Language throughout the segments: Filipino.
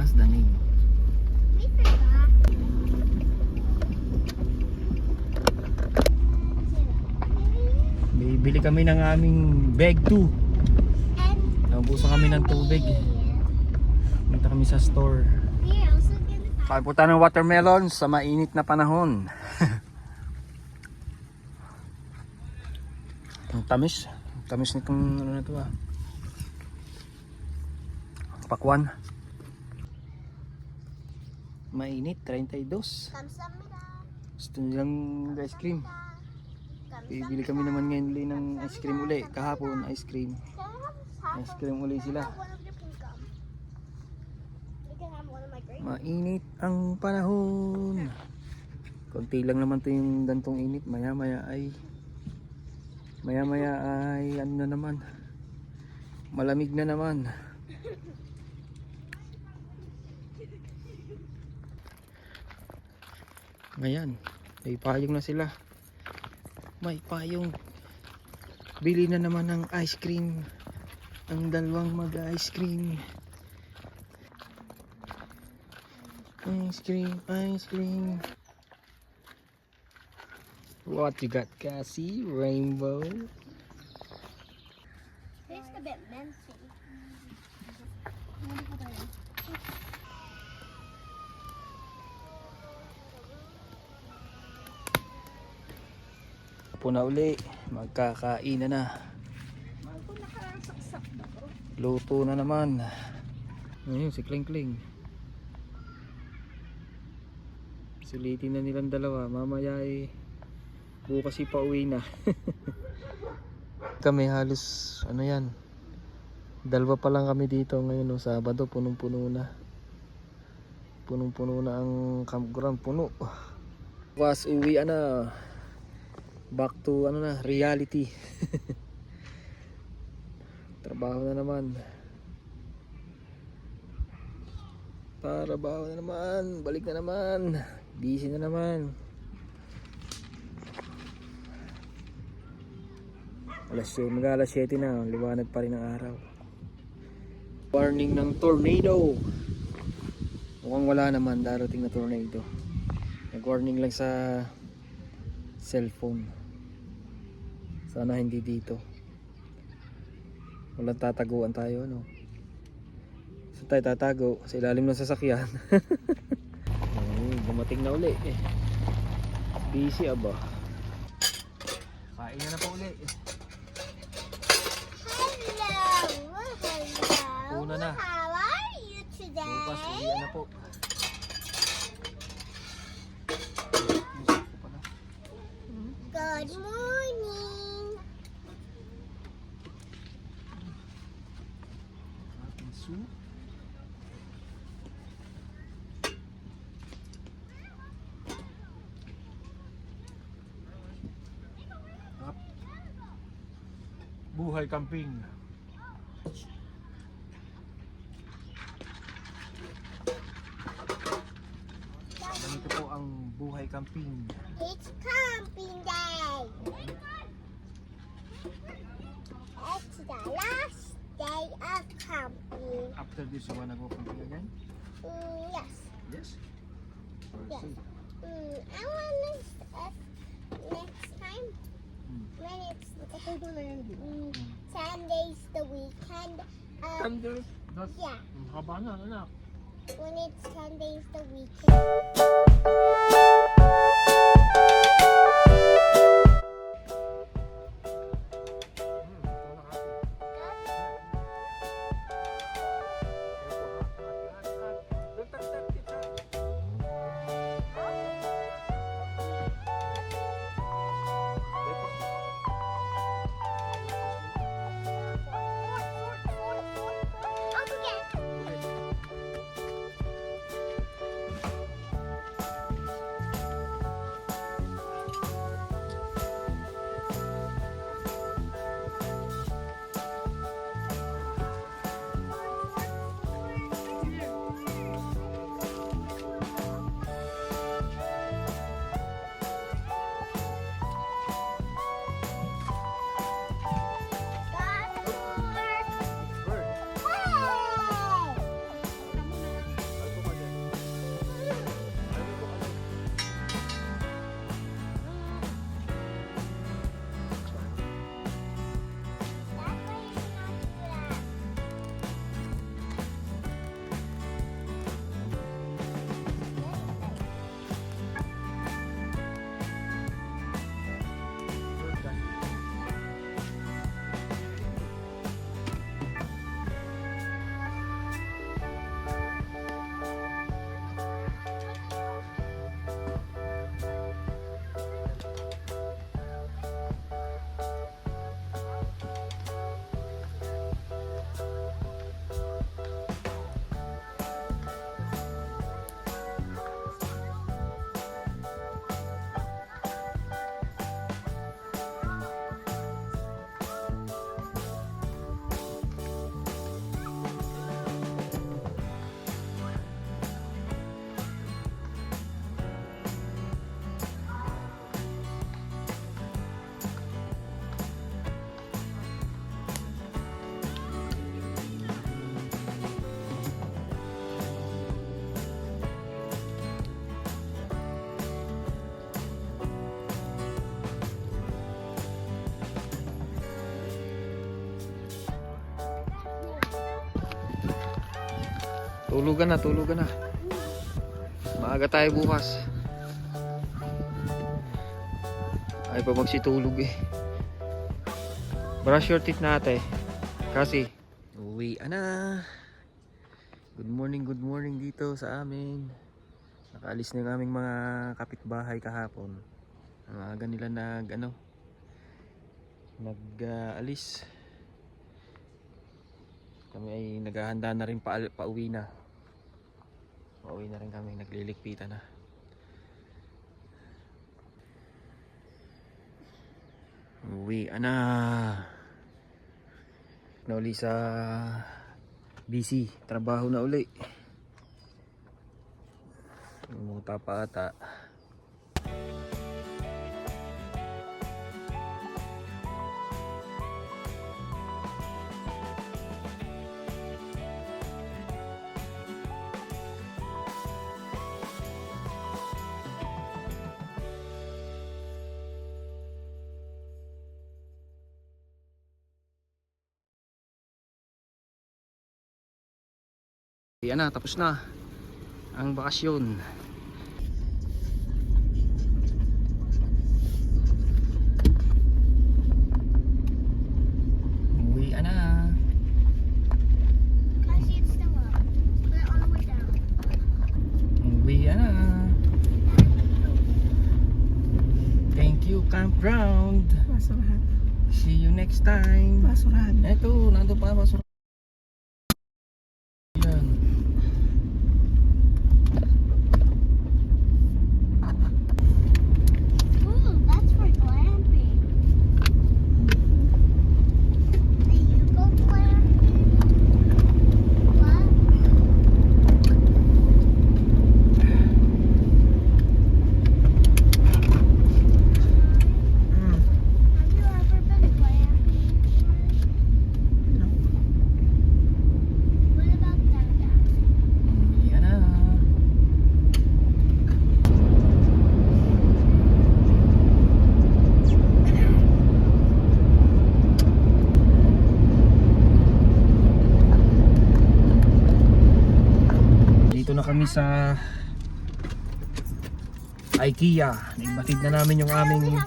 That's the name. We forgot. Bibili kami ng aming bag 2. And Naubusan kami ng tubig. Punta kami sa store. we're also gonna Pagpunta ng watermelon sa mainit na panahon. Ang tamis. Ang tamis nitong ano na to ah. Pakwan. Mainit, 32. kamsamida. Gusto nilang ice cream. Bibili kami naman ngayon uli ng ice cream uli. Kahapon ice cream. Ice cream uli sila. Mainit ang panahon. Konti lang naman to yung gantong init. Maya maya ay ano na naman. Malamig na naman. Ngayon, may payong na sila. May payong. Bili na naman ng ice cream. Ang dalawang mag-ice cream. Ice cream, ice cream. What you got, Cassie? Rainbow? Tastes a bit minty. Puna uli. Magkakain na. Luto na naman. Ayun, si Kling Kling. Sulitin na nilang dalawa. Mamaya ay bukas ipauwi na. Kami halos ano yan, dalawa pa lang kami dito ngayon no, Sabado. Punong-puno na. Punong-puno na ang campground. Puno. Bukas uwi na. Back to ano na, reality. Trabaho na naman. Trabaho na naman. Balik na naman. Busy na naman. Mag-alas 7 na. Liwanag pa rin ang araw. Warning ng tornado. Mukhang wala naman darating na tornado. Nag-warning lang sa cellphone. Sana hindi dito. Walang tataguan tayo, no? Saan tayo tatago? Sa ilalim ng sasakyan. Ay, dumating na uli. Busy aba. Kain na po uli. Hello. Hello. Una na. How are you today? Bukas uwi na po. Good morning. Soup. Buhay camping. Ganito po ang buhay camping. It's camping day. It's the last day of camping. After this, you wanna go camping again? Yes. Yes. Yes. I want to next time when it's 10 days the weekend. That's Yeah. haba na, anak. When it's 10 days the weekend. Tulugan na, tulugan na. Maaga tayo bukas. Ay pa magsitulog eh. Brush your teeth natin. Kasi uwi na. Good morning dito sa amin. Nakaalis na yung aming mga kapitbahay kahapon. Ang aga nila nag-alis. Kami ay naghahanda na rin pauwi na. Pauwi na rin kami, naglilikpitan na. Uwi na. Nauli sa busy, trabaho na uli. Umuta pa ata. Yan na, tapos na ang bakasyon. Uwi na. Kasi it's still up. Put it on the way down. Uwi na. Thank you, campground. Basurahan. See you next time. Basurahan. Eto, nandun pa basurahan. Yan. Ooh, that's for glamping. Hey, you go glamping? What? Have you ever been glamping? No. What about that guy? Yan na. Dito na kami sa IKEA. Naibatid na namin yung aming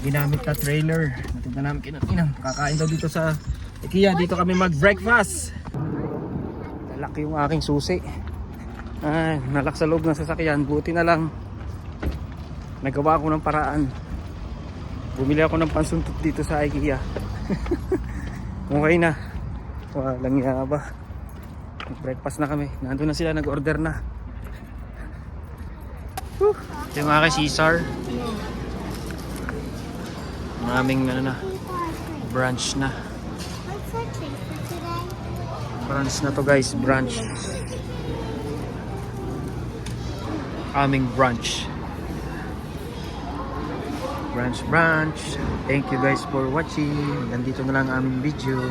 ginamit na trailer. Natid na namin kinang. Kakain daw dito sa IKEA. Dito kami mag-breakfast. Nalaki yung aking susi. Ay, nalak sa loob ng sasakyan. Buti na lang nagawa ko ng paraan. Bumili ako ng pansuntot dito sa IKEA. Okay na. Walang iya ba. Breakfast na kami. Nandun na sila, nag-order na. Ito yung aking Caesar. Maraming brunch na. What's our treat for today? Brunch na to guys, brunch. Aming brunch. Brunch. Thank you guys for watching. Nandito na lang ang aming video.